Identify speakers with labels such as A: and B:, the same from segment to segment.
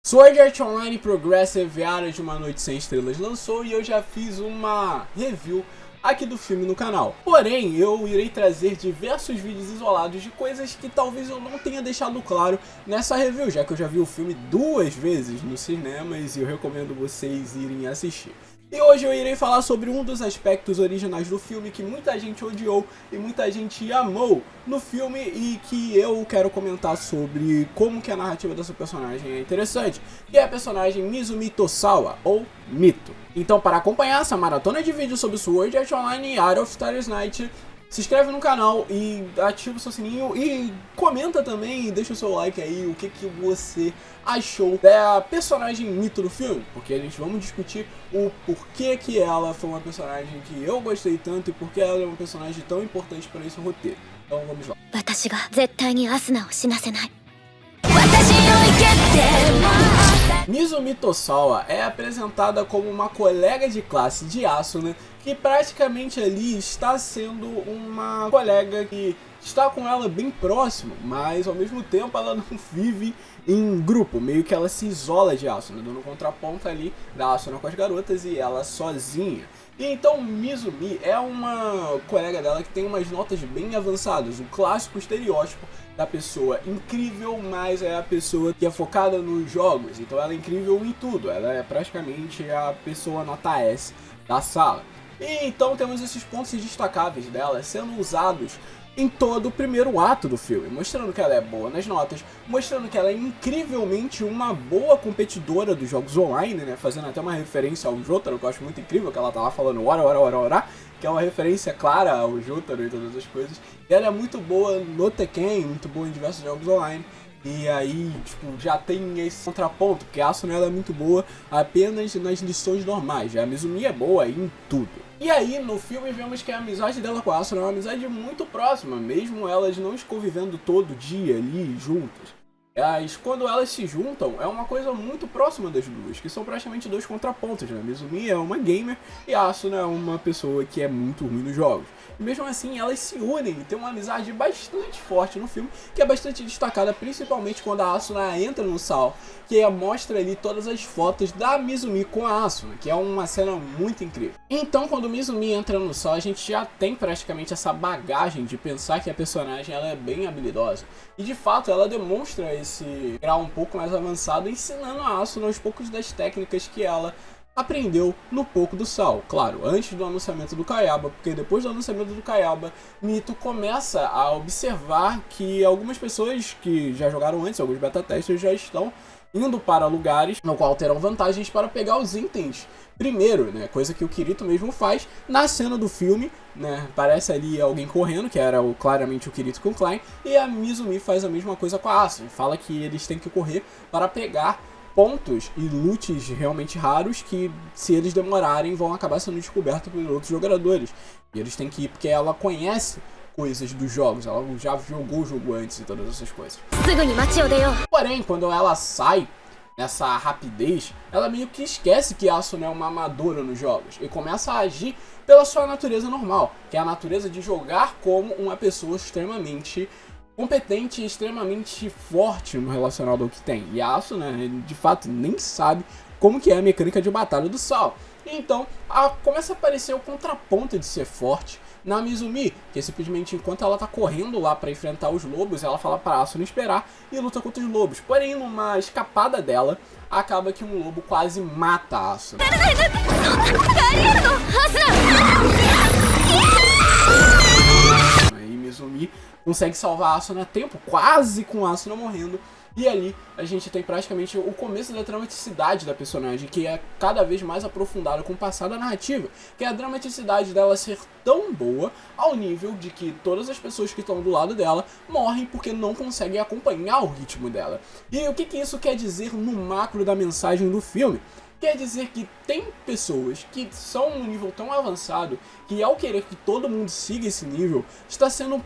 A: Sword Art Online Progressive Era de Uma Noite Sem Estrelas lançou e eu já fiz uma review aqui do filme no canal. Porém, eu irei trazer diversos vídeos isolados de coisas que talvez eu não tenha deixado claro nessa review, já que eu já vi o filme 2 vezes nos cinemas e eu recomendo vocês irem assistir. E hoje eu irei falar sobre um dos aspectos originais do filme que muita gente odiou e muita gente amou no filme e que eu quero comentar sobre como que a narrativa dessa personagem é interessante, que é a personagem Mizumi Tosawa, ou Mito. Então, para acompanhar essa maratona de vídeos sobre Sword Art Online e Art of Stars Night, se inscreve no canal e ativa o seu sininho e comenta também e deixa o seu like aí o que você achou da personagem Mito do filme, porque a gente vamos discutir o porquê que ela foi uma personagem que eu gostei tanto e porque ela é uma personagem tão importante para esse roteiro. Então vamos lá. Mizumi Tosawa é apresentada como uma colega de classe de Asuna que praticamente ali está sendo uma colega que está com ela bem próximo, mas ao mesmo tempo ela não vive em grupo, meio que ela se isola de Asuna, dando contraponto ali da Asuna com as garotas e ela sozinha. E então Mizumi é uma colega dela que tem umas notas bem avançadas, o clássico estereótipo da pessoa incrível, mas é a pessoa que é focada nos jogos, então ela é incrível em tudo, ela é praticamente a pessoa nota S da sala. E então temos esses pontos destacáveis dela sendo usados em todo o primeiro ato do filme, mostrando que ela é boa nas notas, mostrando que ela é incrivelmente uma boa competidora dos jogos online, né, fazendo até uma referência ao Jotaro, que eu acho muito incrível, que ela tá lá falando ora, que é uma referência clara ao Jotaro e todas as coisas. E ela é muito boa no Tekken, muito boa em diversos jogos online. E aí, tipo, já tem esse contraponto, porque a Asuna ela é muito boa apenas nas lições normais, já a Mizumi é boa em tudo. E aí, no filme, vemos que a amizade dela com a Asuna é uma amizade muito próxima, mesmo elas não convivendo todo dia ali juntas. Mas quando elas se juntam, é uma coisa muito próxima das duas, que são praticamente dois contrapontos, né? A Mizumi é uma gamer e a Asuna é uma pessoa que é muito ruim nos jogos. E mesmo assim, elas se unem e tem uma amizade bastante forte no filme, que é bastante destacada, principalmente quando a Asuna entra no sal, que mostra ali todas as fotos da Mizumi com a Asuna, que é uma cena muito incrível. Então, quando o Mizumi entra no sal, a gente já tem praticamente essa bagagem de pensar que a personagem ela é bem habilidosa. E de fato, ela demonstra esse grau um pouco mais avançado, ensinando a Asuna aos poucos das técnicas que ela aprendeu no Pouco do Sal, claro, antes do anunciamento do Kayaba, porque depois do anunciamento do Kayaba, Mito começa a observar que algumas pessoas que já jogaram antes, alguns beta testers já estão indo para lugares no qual terão vantagens para pegar os itens primeiro, né? Coisa que o Kirito mesmo faz na cena do filme, né? Parece ali alguém correndo, que era claramente o Kirito com o Klein, e a Mizumi faz a mesma coisa com a Asuna, fala que eles têm que correr para pegar pontos e loots realmente raros que, se eles demorarem, vão acabar sendo descobertos por outros jogadores. E eles têm que ir porque ela conhece coisas dos jogos, ela já jogou o jogo antes e todas essas coisas. Porém, quando ela sai nessa rapidez, ela meio que esquece que a Asuna é uma amadora nos jogos e começa a agir pela sua natureza normal, que é a natureza de jogar como uma pessoa extremamente competente e extremamente forte no relacionado ao que tem. E a Asuna, de fato, nem sabe como que é a mecânica de batalha do sal. Então, começa a aparecer o contraponto de ser forte na Mizumi, que simplesmente enquanto ela tá correndo lá para enfrentar os lobos, ela fala pra Asuna esperar e luta contra os lobos. Porém, numa escapada dela, acaba que um lobo quase mata a Asuna. E Mizumi consegue salvar a Asuna a tempo, quase com a Asuna morrendo. E ali a gente tem praticamente o começo da dramaticidade da personagem, que é cada vez mais aprofundada com o passar da narrativa, que é a dramaticidade dela ser tão boa ao nível de que todas as pessoas que estão do lado dela morrem porque não conseguem acompanhar o ritmo dela. E o que isso quer dizer no macro da mensagem do filme? Quer dizer que tem pessoas que são num nível tão avançado que, ao querer que todo mundo siga esse nível, está sendo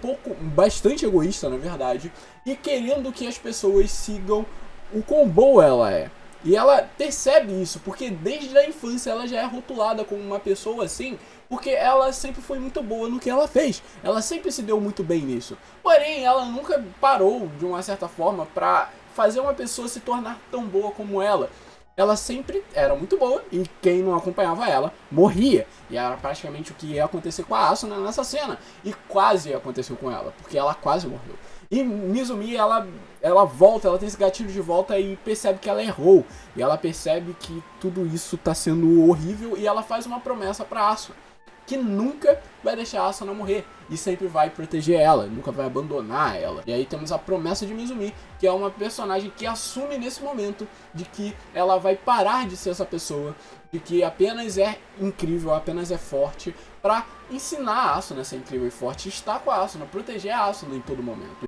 A: bastante egoísta, na verdade, e querendo que as pessoas sigam o quão boa ela é. E ela percebe isso, porque desde a infância ela já é rotulada como uma pessoa assim, porque ela sempre foi muito boa no que ela fez. Ela sempre se deu muito bem nisso. Porém, ela nunca parou, de uma certa forma, pra fazer uma pessoa se tornar tão boa como ela. Ela sempre era muito boa e quem não acompanhava ela morria. E era praticamente o que ia acontecer com a Asuna nessa cena. E quase aconteceu com ela, porque ela quase morreu. E Mizumi, ela volta, ela tem esse gatilho de volta e percebe que ela errou. E ela percebe que tudo isso tá sendo horrível e ela faz uma promessa pra Asuna, que nunca vai deixar a Asuna morrer e sempre vai proteger ela, nunca vai abandonar ela. E aí temos a promessa de Mizumi, que é uma personagem que assume nesse momento de que ela vai parar de ser essa pessoa, de que apenas é incrível, apenas é forte, pra ensinar a Asuna a ser incrível e forte, estar com a Asuna, proteger a Asuna em todo momento.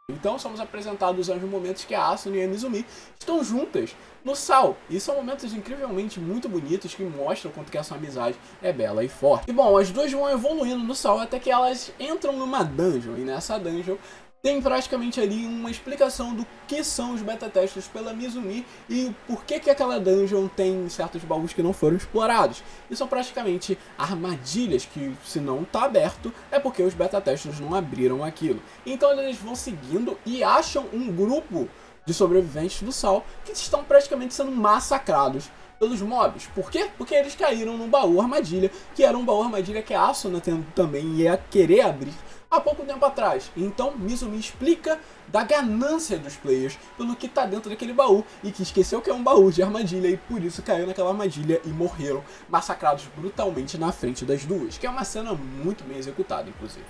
A: Então somos apresentados aos momentos que a Asuna e a Mizumi estão juntas no sal. E são momentos incrivelmente muito bonitos que mostram o quanto que essa amizade é bela e forte. E bom, as duas vão evoluindo no sal até que elas entram numa dungeon. E nessa dungeon tem praticamente ali uma explicação do que são os beta-testers pela Mizumi e por que aquela dungeon tem certos baús que não foram explorados. E são praticamente armadilhas que, se não está aberto, é porque os beta-testers não abriram aquilo. Então eles vão seguindo e acham um grupo de sobreviventes do sal que estão praticamente sendo massacrados pelos mobs. Por quê? Porque eles caíram num baú armadilha, que era um baú armadilha que a Asuna também ia querer abrir há pouco tempo atrás. Então Mizumi explica da ganância dos players pelo que tá dentro daquele baú e que esqueceu que é um baú de armadilha e por isso caiu naquela armadilha e morreram massacrados brutalmente na frente das duas, que é uma cena muito bem executada, inclusive.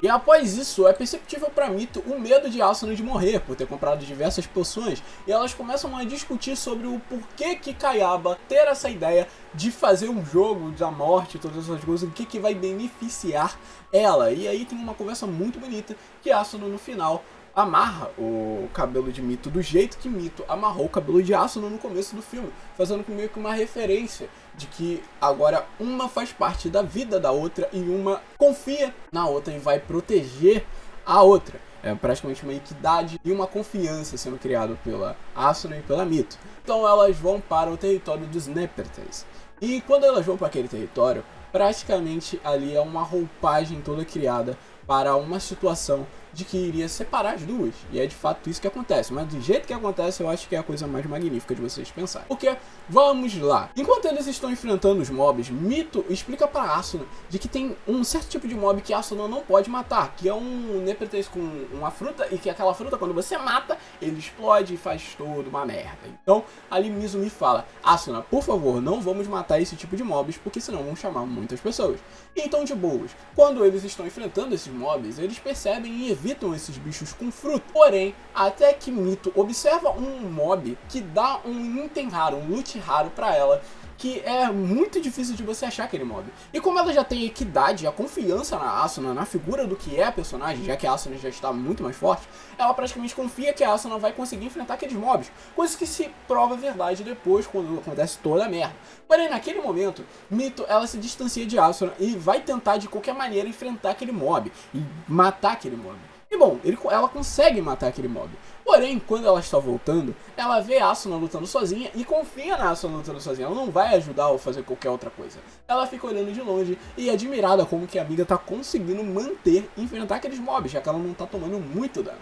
A: E após isso, é perceptível para Mito o medo de Asuna de morrer, por ter comprado diversas poções, e elas começam a discutir sobre o porquê que Kayaba ter essa ideia de fazer um jogo da morte e todas essas coisas, o que vai beneficiar ela. E aí tem uma conversa muito bonita que Asuna no final amarra o cabelo de Mito do jeito que Mito amarrou o cabelo de Asuna no começo do filme, fazendo meio que uma referência de que agora uma faz parte da vida da outra e uma confia na outra e vai proteger a outra. É praticamente uma equidade e uma confiança sendo criado pela Asuna e pela Mito. Então elas vão para o território dos Népertles. E quando elas vão para aquele território, praticamente ali é uma roupagem toda criada para uma situação de que iria separar as duas. E é de fato isso que acontece. Mas do jeito que acontece, eu acho que é a coisa mais magnífica de vocês pensarem. Porque, vamos lá. Enquanto eles estão enfrentando os mobs, Mito explica para Asuna de que tem um certo tipo de mob que Asuna não pode matar, que é um Népertles com uma fruta, e que aquela fruta, quando você mata, ele explode e faz toda uma merda. Então, ali Mizumi fala: Asuna, por favor, não vamos matar esse tipo de mobs, porque senão vão chamar muitas pessoas. Então, de boas, quando eles estão enfrentando esses mobs, eles percebem e evitam esses bichos com fruta. Porém, até que Mito observa um mob que dá um item raro, um loot raro pra ela, que é muito difícil de você achar aquele mob. E como ela já tem equidade, a confiança na Asuna, na figura do que é a personagem, já que a Asuna já está muito mais forte, ela praticamente confia que a Asuna vai conseguir enfrentar aqueles mobs, coisa que se prova verdade depois, quando acontece toda a merda. Porém, naquele momento, Mito, ela se distancia de Asuna e vai tentar de qualquer maneira enfrentar aquele mob e matar aquele mob. E bom, ela consegue matar aquele mob. Porém, quando ela está voltando, ela vê a Asuna lutando sozinha e confia na Asuna lutando sozinha. Ela não vai ajudar ou fazer qualquer outra coisa. Ela fica olhando de longe e admirada como que a amiga está conseguindo manter e enfrentar aqueles mobs, já que ela não está tomando muito dano.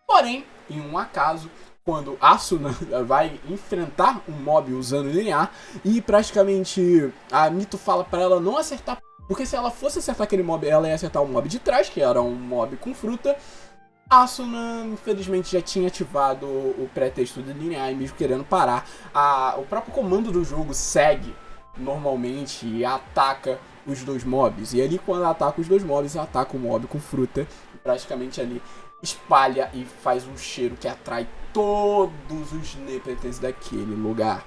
A: Porém, em um acaso, quando Asuna vai enfrentar um mob usando linear e praticamente a Mito fala para ela não acertar, porque se ela fosse acertar aquele mob, ela ia acertar o mob de trás, que era um mob com fruta. Asuna, infelizmente, já tinha ativado o pré-texto de linear e mesmo querendo parar, o próprio comando do jogo segue normalmente e ataca os dois mobs. E ali, quando ela ataca os dois mobs, ela ataca o mob com fruta e praticamente ali espalha e faz um cheiro que atrai todos os Népertles daquele lugar.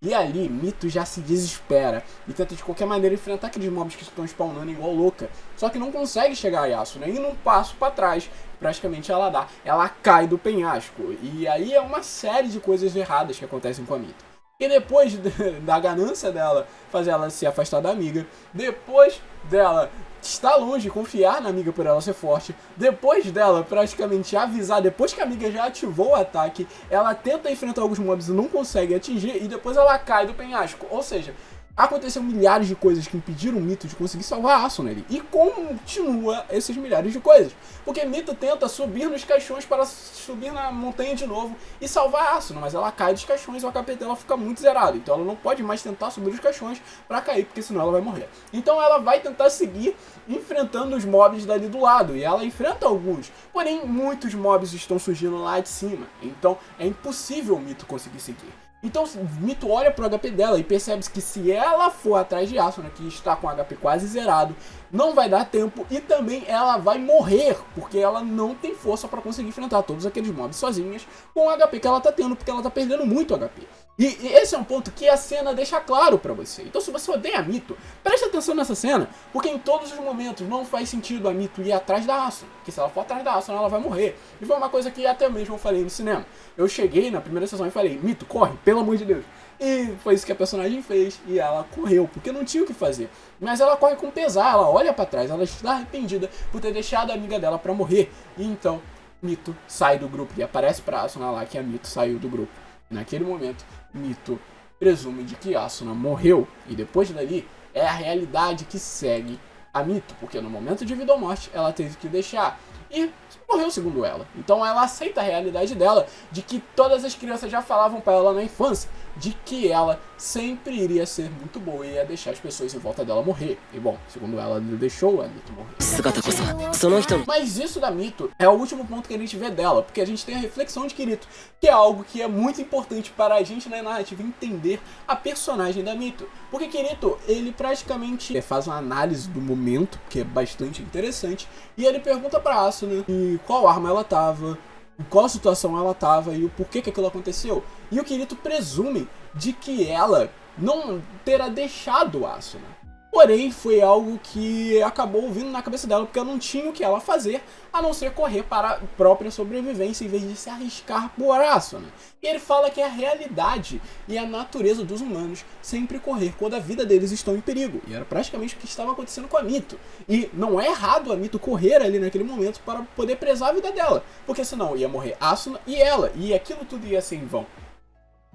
A: E ali, Mito já se desespera e tenta de qualquer maneira enfrentar aqueles mobs que estão spawnando igual louca. Só que não consegue chegar a Asuna, e num passo pra trás, praticamente ela cai do penhasco. E aí é uma série de coisas erradas que acontecem com a Mito. E depois da ganância dela fazer ela se afastar da amiga, depois dela estar longe, confiar na amiga por ela ser forte, depois dela praticamente avisar, depois que a amiga já ativou o ataque, ela tenta enfrentar alguns mobs e não consegue atingir, e depois ela cai do penhasco. Ou seja, Aconteceu milhares de coisas que impediram o Mito de conseguir salvar a Asuna ali. E continua esses milhares de coisas. Porque Mito tenta subir nos caixões para subir na montanha de novo e salvar a Asuna. Mas ela cai dos caixões e o HP dela fica muito zerado. Então ela não pode mais tentar subir os caixões para cair, porque senão ela vai morrer. Então ela vai tentar seguir enfrentando os mobs dali do lado. E ela enfrenta alguns. Porém, muitos mobs estão surgindo lá de cima. Então é impossível o Mito conseguir seguir. Então Mito olha pro HP dela e percebe que se ela for atrás de Asuna, que está com HP quase zerado, não vai dar tempo e também ela vai morrer, porque ela não tem força para conseguir enfrentar todos aqueles mobs sozinhas com o HP que ela tá tendo, porque ela tá perdendo muito HP. E esse é um ponto que a cena deixa claro pra você. Então se você odeia Mito, preste atenção nessa cena, porque em todos os momentos não faz sentido a Mito ir atrás da Asuna, porque se ela for atrás da Asuna ela vai morrer. E foi uma coisa que até mesmo eu falei no cinema. Eu cheguei na primeira sessão e falei, Mito, corre, pelo amor de Deus. E foi isso que a personagem fez, e ela correu, porque não tinha o que fazer. Mas ela corre com pesar, ela olha pra trás, ela está arrependida por ter deixado a amiga dela pra morrer. E então, Mito sai do grupo, e aparece pra Asuna lá que a Mito saiu do grupo. Naquele momento, Mito presume de que Asuna morreu, e depois dali, é a realidade que segue a Mito, porque no momento de vida ou morte, ela teve que deixar. E morreu segundo ela. Então ela aceita a realidade dela, de que todas as crianças já falavam pra ela na infância, de que ela sempre iria ser muito boa e ia deixar as pessoas em volta dela morrer. E bom, segundo ela deixou a Mito morrer. Mas isso da Mito é o último ponto que a gente vê dela, porque a gente tem a reflexão de Kirito, que é algo que é muito importante para a gente na narrativa entender a personagem da Mito. Porque Kirito, ele praticamente faz uma análise do momento, que é bastante interessante, e ele pergunta pra Asuna qual arma ela tava, em qual situação ela tava e o porquê que aquilo aconteceu. E o Kirito presume de que ela não terá deixado Asuna. Porém, foi algo que acabou vindo na cabeça dela, porque ela não tinha o que ela fazer, a não ser correr para a própria sobrevivência, em vez de se arriscar por Asuna. E ele fala que é a realidade e a natureza dos humanos sempre correr quando a vida deles estão em perigo. E era praticamente o que estava acontecendo com a Mito. E não é errado a Mito correr ali naquele momento para poder prezar a vida dela, porque senão ia morrer Asuna e ela, e aquilo tudo ia ser em vão.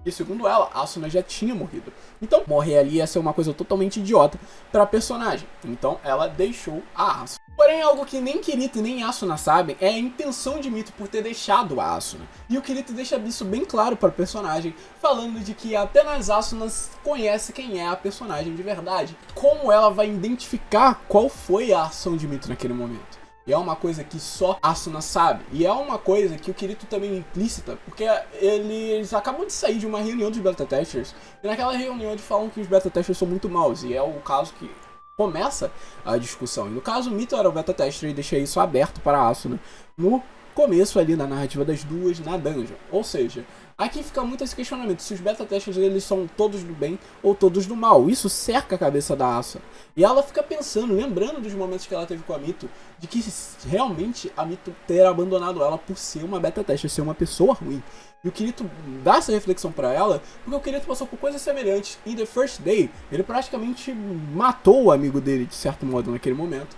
A: E segundo ela, Asuna já tinha morrido. Então, morrer ali ia ser uma coisa totalmente idiota para a personagem. Então, ela deixou a Asuna. Porém, algo que nem Kirito e nem Asuna sabem é a intenção de Mito por ter deixado a Asuna. E o Kirito deixa isso bem claro para a personagem, falando de que apenas Asuna conhece quem é a personagem de verdade. Como ela vai identificar qual foi a ação de Mito naquele momento. E é uma coisa que só Asuna sabe. E é uma coisa que o Kirito também é implícita, porque eles acabam de sair de uma reunião dos beta testers. E naquela reunião eles falam que os beta testers são muito maus. E é o caso que começa a discussão. E no caso, o Mito era o beta tester e deixa isso aberto para Asuna no começo ali da narrativa das duas na dungeon. Ou seja, aqui fica muito esse questionamento, se os beta testers eles são todos do bem ou todos do mal. Isso cerca a cabeça da Asuna. E ela fica pensando, lembrando dos momentos que ela teve com a Mito, de que realmente a Mito ter abandonado ela por ser uma beta tester, ser uma pessoa ruim. E o Kirito dá essa reflexão pra ela, porque o Kirito passou por coisas semelhantes. Em The First Day, ele praticamente matou o amigo dele, de certo modo, naquele momento,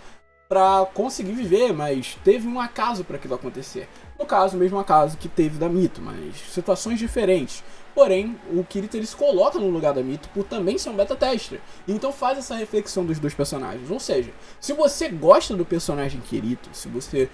A: pra conseguir viver, mas teve um acaso para aquilo acontecer. No caso, o mesmo acaso que teve da Mito, mas situações diferentes. Porém, o Kirito ele se coloca no lugar da Mito por também ser um beta tester. Então faz essa reflexão dos dois personagens. Ou seja, se você gosta do personagem Kirito, se você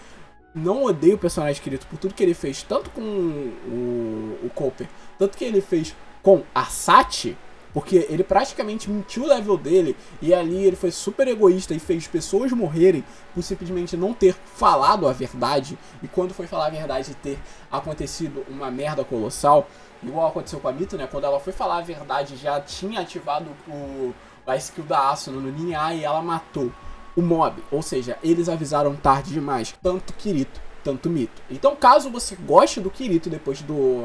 A: não odeia o personagem Kirito por tudo que ele fez, tanto com o Cooper, tanto que ele fez com a Sachi, porque ele praticamente mentiu o level dele e ali ele foi super egoísta e fez pessoas morrerem por simplesmente não ter falado a verdade. E quando foi falar a verdade ter acontecido uma merda colossal, igual aconteceu com a Mito, né? Quando ela foi falar a verdade já tinha ativado a skill da Asuna no Ninja e ela matou o mob. Ou seja, eles avisaram tarde demais, tanto Kirito tanto Mito. Então, caso você goste do Kirito depois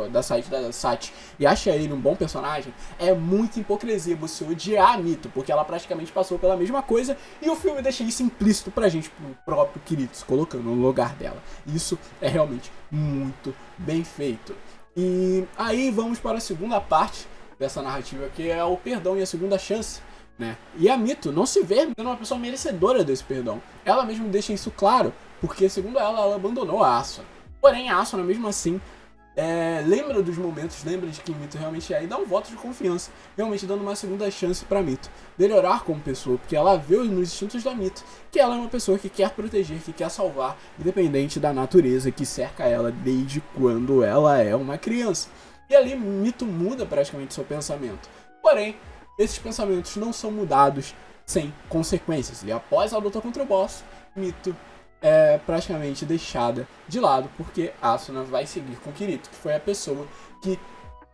A: da Sachi e acha ele um bom personagem, é muita hipocrisia você odiar a Mito, porque ela praticamente passou pela mesma coisa e o filme deixa isso implícito pra gente, pro próprio Kirito se colocando no lugar dela. Isso é realmente muito bem feito. E aí vamos para a segunda parte dessa narrativa, que é o perdão e a segunda chance, né? E a Mito não se vê sendo uma pessoa merecedora desse perdão. Ela mesma deixa isso claro, porque segundo ela abandonou a Asuna. Porém, a Asuna mesmo assim lembra dos momentos, lembra de quem Mito realmente é e dá um voto de confiança, realmente dando uma segunda chance pra Mito melhorar como pessoa, porque ela vê nos instintos da Mito que ela é uma pessoa que quer proteger, que quer salvar, independente da natureza que cerca ela desde quando ela é uma criança. E ali Mito muda praticamente seu pensamento. Porém, esses pensamentos não são mudados sem consequências. E após a luta contra o boss, Mito é praticamente deixada de lado, porque Asuna vai seguir com Kirito, que foi a pessoa que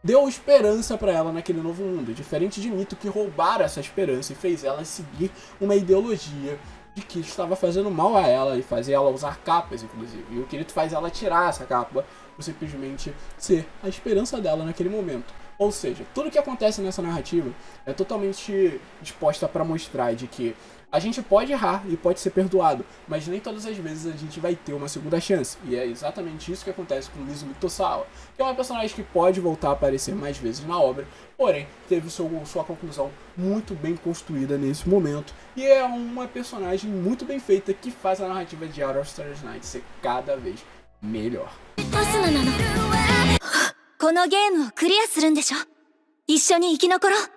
A: deu esperança para ela naquele novo mundo, diferente de Mito, que roubaram essa esperança e fez ela seguir uma ideologia de que estava fazendo mal a ela e fazia ela usar capas, inclusive. E o Kirito faz ela tirar essa capa por simplesmente ser a esperança dela naquele momento. Ou seja, tudo que acontece nessa narrativa é totalmente disposta para mostrar de que a gente pode errar e pode ser perdoado, mas nem todas as vezes a gente vai ter uma segunda chance. E é exatamente isso que acontece com Izumi Tosawa, que é uma personagem que pode voltar a aparecer mais vezes na obra, porém teve sua conclusão muito bem construída nesse momento. E é uma personagem muito bem feita que faz a narrativa de Out of Stars Night ser cada vez melhor.
B: このゲームをクリアするんでしょ？一緒に生き残ろう。